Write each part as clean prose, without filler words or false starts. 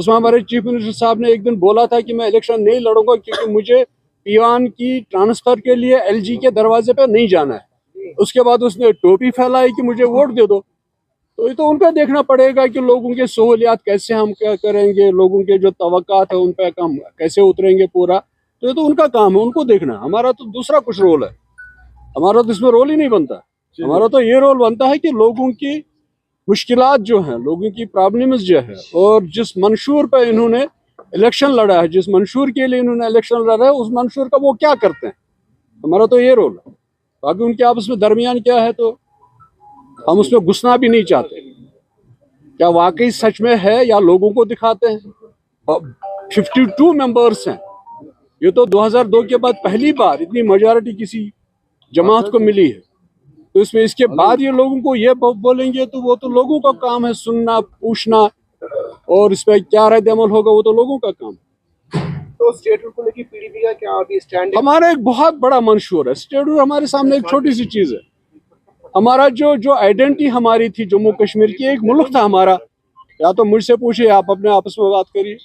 उसमें हमारे chief minister साहब ने एक दिन बोला था कि मैं इलेक्शन नहीं लड़ूंगा क्योंकि मुझे पीवान की ट्रांसफर के लिए एलजी के दरवाजे पे नहीं जाना है। उसके बाद उसने टोपी फैलाई कि मुझे वोट दे दो। तो ये तो उनका देखना पड़ेगा कि लोगों के सहूलियात कैसे हम क्या करेंगे, लोगों के जो तवक्कात है उन पे हम कैसे उतरेंगे पूरा। तो ये तो उनका काम है, उनको देखना। हमारा तो दूसरा कुछ रोल है, हमारा तो इसमें रोल ही नहीं बनता। हमारा तो ये रोल बनता है कि लोगों की मुश्किलात जो हैं, लोगों की प्रॉब्लम्स जो है, और जिस मंशूर पे इन्होंने इलेक्शन लड़ा है, जिस मंशूर के लिए इन्होंने इलेक्शन लड़ा है, उस मंशूर का वो क्या करते हैं, हमारा तो ये रोल है। बाकी उनके आपस में दरमियान क्या है तो हम उसमें घुसना भी नहीं चाहते। क्या वाकई सच में है या लोगों को दिखाते हैं। 52 मेंबर्स हैं, ये तो 2002 के बाद पहली बार इतनी मेजॉरिटी किसी जमात को मिली है। तो इसमें इसके बाद ये लोगों को ये बोलेंगे तो वो तो लोगों का काम है सुनना, पूछना, और इस पर क्या रद्द अमल होगा वो तो लोगों का काम है। तो स्टेटहुड को लेकर पीडीपी का क्या अभी स्टैंड? हमारा एक बहुत बड़ा मंशूर है। स्टेटहुड हमारे सामने एक छोटी सी चीज है। हमारा जो आइडेंटिटी हमारी थी जम्मू कश्मीर की, एक मुल्क था हमारा। या तो मुझसे पूछिए, आप अपने आपस में बात करिए।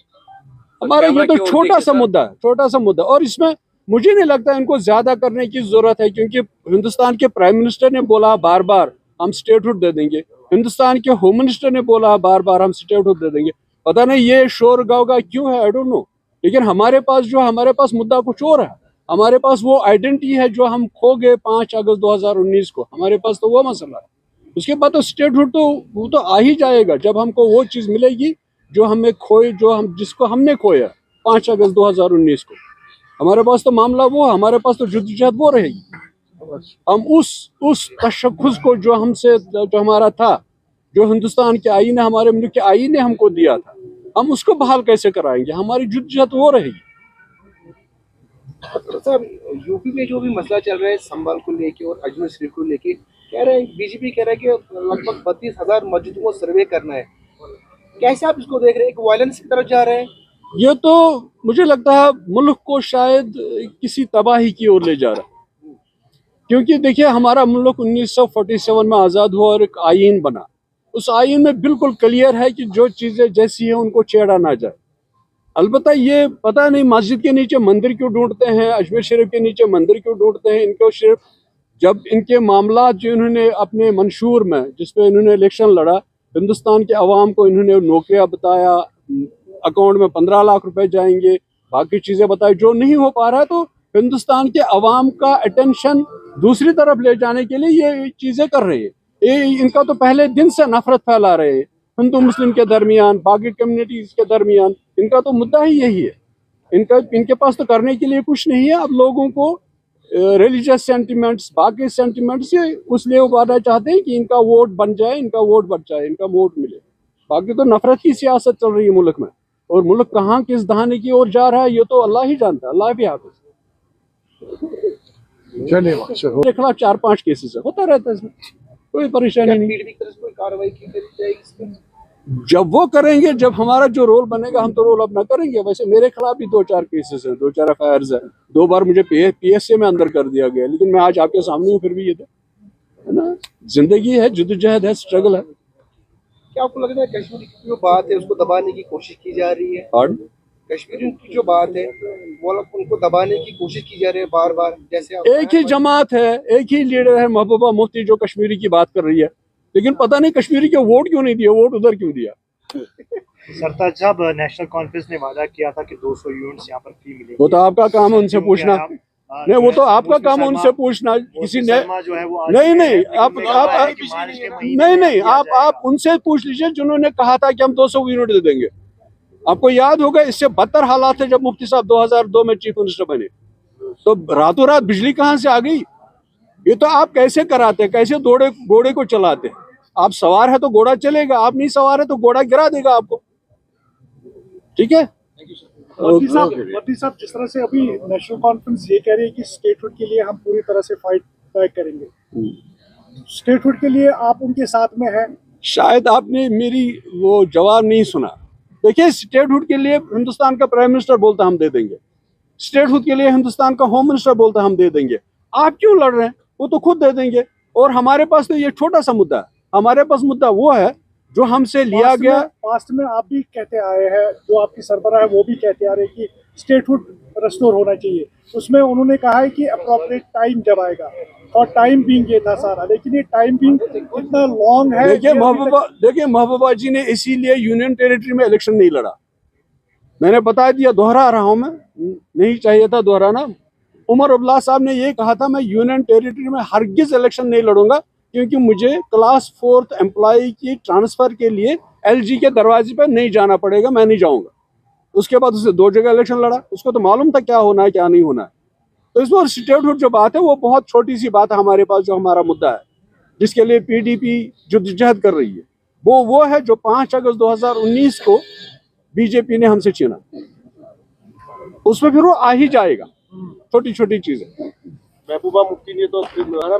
हमारा ये तो छोटा सा मुद्दा है, छोटा सा मुद्दा। और इसमें मुझे नहीं लगता इनको ज्यादा करने की जरूरत है, क्योंकि हिंदुस्तान के प्राइम मिनिस्टर ने बोला बार बार हम स्टेटहुड दे देंगे, हिंदुस्तान के होम मिनिस्टर ने बोला बार बार हम स्टेटहुड दे देंगे। पता नहीं ये शोर गावगा क्यों है, आई डोंट नो। लेकिन हमारे पास मुद्दा कुछ और है। हमारे पास वो आइडेंटिटी है जो हम खो गए 5 अगस्त 2019 को। हमारे पास तो वो मसला है। उसके बाद तो स्टेटहुड तो वो तो आ ही जाएगा जब हमको वो चीज मिलेगी जो हमें खोए, जिसको हमने खोया 5 अगस्त 2019 को। हमारे पास तो मामला वो, हमारे पास तो जद्दोजहद वो रहेगी। हम उस तशख्खुस को जो हमारा था, जो हिंदुस्तान के आईन ने, हमारे मुल्क के आईन ने हमको दिया था, हम उसको बहाल कैसे कराएंगे। हमारी जद्दोजहद वो रहेगी। साहब, यूपी में जो भी मसला चल रहा है संभल को लेके और अजमेर शरीफ को लेके, कह रहे हैं बीजेपी कह रहा है कि लगभग 32,000 मस्जिदों को सर्वे करना है। कैसे आप इसको देख रहे हैं? एक वायलेंस की तरफ जा रहे हैं? ये तो मुझे लगता है मुल्क को शायद किसी तबाही की ओर ले जा रहा है। क्योंकि देखिए, हमारा मुल्क 1947 में आज़ाद हुआ और एक आईन बना। उस आईन में बिल्कुल क्लियर है कि जो चीज़ें जैसी हैं उनको छेड़ा ना जाए। अलबत्ता ये पता नहीं मस्जिद के नीचे मंदिर क्यों ढूंढते हैं, अजमेर शरीफ के नीचे मंदिर क्यों ढूंढते हैं। इनको सिर्फ जब इनके मामला जो इन्होंने अपने मंशूर में, जिसपे इन्होंने इलेक्शन लड़ा, हिंदुस्तान के अवाम को इन्होंने नौकरियां बताया, अकाउंट में 15 लाख रुपए जाएंगे, बाकी चीज़ें बताई, जो नहीं हो पा रहा है, तो हिंदुस्तान के अवाम का अटेंशन दूसरी तरफ ले जाने के लिए ये चीज़ें कर रहे हैं। ये इनका तो पहले दिन से नफरत फैला रहे हैं हिंदू मुस्लिम के दरमियान, बाकी कम्युनिटीज के दरमियान। इनका तो मुद्दा ही यही है। इनके पास तो करने के लिए कुछ नहीं है। अब लोगों को रिलीजियस सेंटिमेंट्स, बाकी सेंटिमेंट्स से उसलिए उबारना चाहते हैं कि इनका वोट बन जाए, इनका वोट बच जाए, इनका वोट मिले। बाकी तो नफरत की सियासत चल रही है मुल्क में, और मुल्क कहाँ किस दहाने की ओर जा रहा है ये तो अल्लाह ही जानता है। अल्लाह भी हाफिज। मेरे खिलाफ 4-5 केसेस है, होता रहता है, इसमें कोई परेशानी नहीं। पीडीपी की तरफ से कोई कार्रवाई की जाएगी इसमें? जब वो करेंगे, जब हमारा जो रोल बनेगा, हम तो रोल अपना करेंगे। वैसे मेरे खिलाफ भी 2-4 केसेस हैं, 2-4 एफआईआर्स है। 2 बार मुझे पीएसए में अंदर कर दिया गया, लेकिन मैं आज आपके सामने हूँ। फिर भी ये तो है ना, जिंदगी है, जद्दोजहद है, स्ट्रगल है। क्या आपको लगता है कश्मीर की जो बात है उसको दबाने की कोशिश की जा रही है? और कश्मीरियों की जो बात है वो उनको दबाने की कोशिश की जा रही है बार बार। जैसे एक ही जमात है, एक ही लीडर है, महबूबा मुफ्ती, जो कश्मीरी की बात कर रही है, लेकिन पता नहीं कश्मीरी को वोट क्यों नहीं दिया, वोट उधर क्यों दिया। सरताज साहब, नेशनल कॉन्फ्रेंस ने वादा किया था कि 200 यूनिट्स यहाँ पर फ्री मिलेंगे। वो तो आपका काम है उनसे पूछना। नहीं, वो तो आपका काम है उनसे पूछना। किसी ने जो है वो नहीं, आप उनसे पूछ लीजिए जिन्होंने कहा था कि हम 200 यूनिट दे देंगे। आपको याद होगा, इससे बदतर हालात थे जब मुफ्ती साहब 2002 में चीफ मिनिस्टर बने, तो रातों रात बिजली कहां से आ गई। ये तो आप कैसे कराते, कैसे घोड़े को चलाते। आप सवार है तो घोड़ा चलेगा, आप नहीं सवार है तो घोड़ा गिरा देगा आपको। ठीक है। मोदी साहब, जिस तरह से अभी नेशनल कॉन्फ्रेंस ये कह रही है कि स्टेटहुड के लिए हम पूरी तरह से फाइट करेंगे, स्टेटहुड के लिए आप उनके साथ में हैं? शायद आपने मेरी वो जवाब नहीं सुना। देखिए, स्टेटहुड के लिए हिंदुस्तान का प्राइम मिनिस्टर बोलता हम दे देंगे, स्टेटहुड के लिए हिंदुस्तान का होम मिनिस्टर बोलता हम दे देंगे। आप क्यों लड़ रहे हैं? वो तो खुद दे देंगे। और हमारे पास तो ये छोटा सा मुद्दा है। हमारे पास मुद्दा वो है जो हमसे लिया गया। पास्ट में आप भी कहते आए हैं, जो आपकी सरबराह है वो भी कहते आ रहे हैं कि स्टेटहुड रेस्टोर होना चाहिए। उसमें उन्होंने कहा है कि अप्रोप्रिएट टाइम जब आएगा, और टाइम बिंग ये था सारा, लेकिन ये टाइम बिंग इतना लॉन्ग है। देखिए महबूबा जी ने इसीलिए यूनियन टेरिटरी में इलेक्शन नहीं लड़ा। मैंने बता दिया, दोहरा रहा हूं, मैं नहीं चाहिए था दोहराना। उमर अब्दुल्ला साहब ने ये कहा था मैं यूनियन टेरिटरी में हरगिज इलेक्शन नहीं लड़ूंगा, क्योंकि मुझे क्लास 4th एम्प्लॉय की ट्रांसफर के लिए LG के दरवाजे पर नहीं जाना पड़ेगा, मैं नहीं जाऊंगा। उसके बाद उसने 2 जगह इलेक्शन लड़ा, उसको तो मालूम था क्या होना है क्या नहीं होना है। तो इस बार स्टेटहुड जो बात है वो बहुत छोटी सी बात है हमारे पास, जो हमारा मुद्दा है जिसके लिए PDP जद्दोजहद कर रही है, वो है जो 5 अगस्त 2019 को BJP ने हमसे छीना। उसमें फिर वो आ ही जाएगा, छोटी छोटी चीजें। महबूबा मुफ्ती ने तो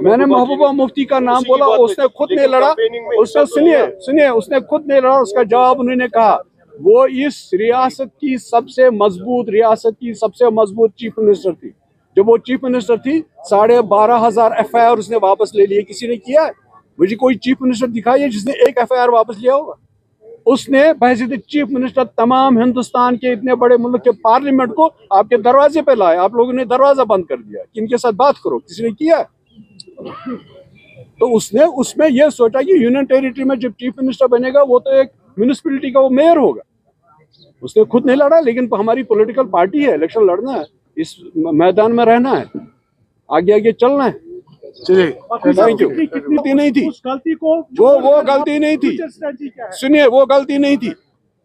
मैंने महबूबा मुफ्ती का नाम बोला, उसने खुद नहीं लड़ा। उसने सुनिए उसने खुद नहीं लड़ा। उसका जवाब उन्होंने कहा वो इस रियासत की सबसे मजबूत चीफ मिनिस्टर थी। जब वो चीफ मिनिस्टर थी 12,500 FIR उसने वापस ले लिए। किसी ने किया है? मुझे कोई चीफ मिनिस्टर दिखाइए जिसने एक FIR वापस लिया होगा। उसने बहसीत चीफ मिनिस्टर तमाम हिंदुस्तान के इतने बड़े मुल्क के पार्लियामेंट को आपके दरवाजे पे लाया। आप लोगों ने दरवाजा बंद कर दिया, इनके साथ बात करो। किसी ने किया? तो उसने उसमें यह सोचा कि यूनियन टेरिटरी में जब चीफ मिनिस्टर बनेगा वो तो एक म्यूनिसिपैलिटी का वो मेयर होगा। उसने खुद नहीं लड़ा, लेकिन हमारी पॉलिटिकल पार्टी है, इलेक्शन लड़ना है, इस मैदान में रहना है, आगे आगे चलना है। चलिए, थैंक यू। गलती नहीं थी, उस गलती को वो गलती नहीं थी। सुनिए, वो गलती नहीं थी।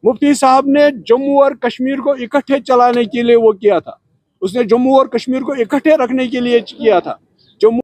मुफ्ती साहब ने जम्मू और कश्मीर को इकट्ठे चलाने के लिए वो किया था। उसने जम्मू और कश्मीर को इकट्ठे रखने के लिए किया था। जम्मू